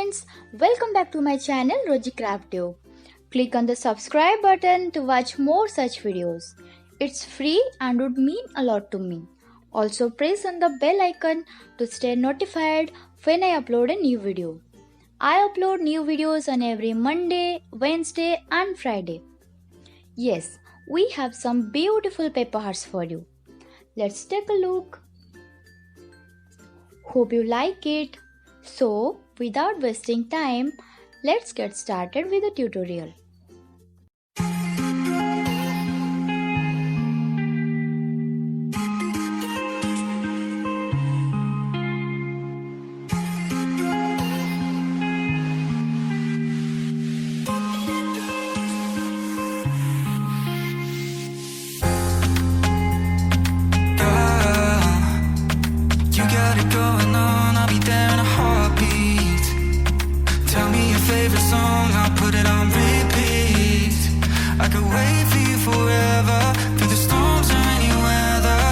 friends, welcome back to my channel Roji Craftive. Click on the subscribe button to watch more such videos. It's free and would mean a lot to me. Also press on the bell icon to stay notified when I upload a new video. I upload new videos on every Monday, Wednesday and Friday. Yes, we have some beautiful paper hearts for you. Let's take a look. Hope you like it. So, without wasting time, let's get started with the tutorial. Favorite song, I'll put it on repeat. I could wait for you forever, through the storms or any weather.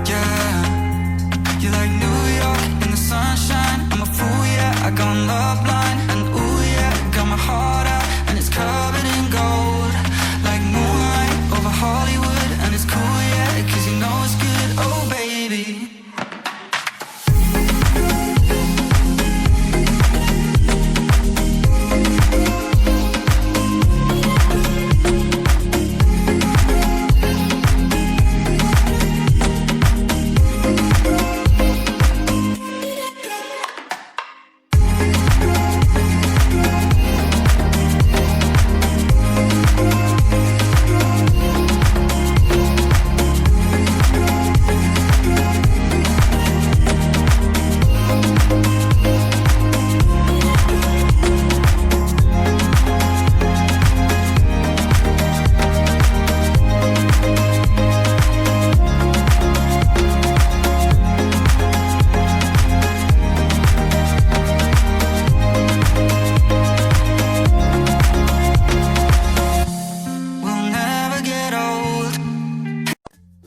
Yeah, you're like New York in the sunshine. I'm a fool, yeah, I got love blind. And ooh yeah, got my heart out and it's covered in gold. Like moonlight over Hollywood, and it's cool, yeah, cause you know it's good, oh baby.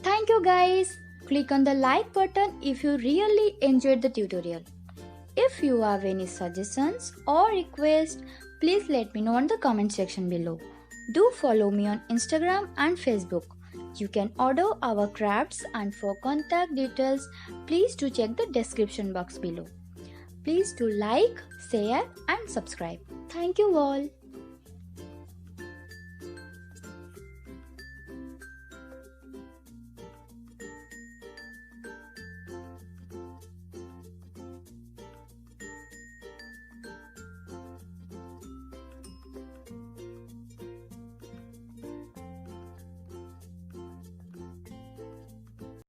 Thank you guys. Click on the like button if you really enjoyed the tutorial. If you have any suggestions or requests, please let me know in the comment section below. Do follow me on Instagram and Facebook. You can order our crafts, and for contact details, please do check the description box below. Please do like, share and subscribe. Thank you all.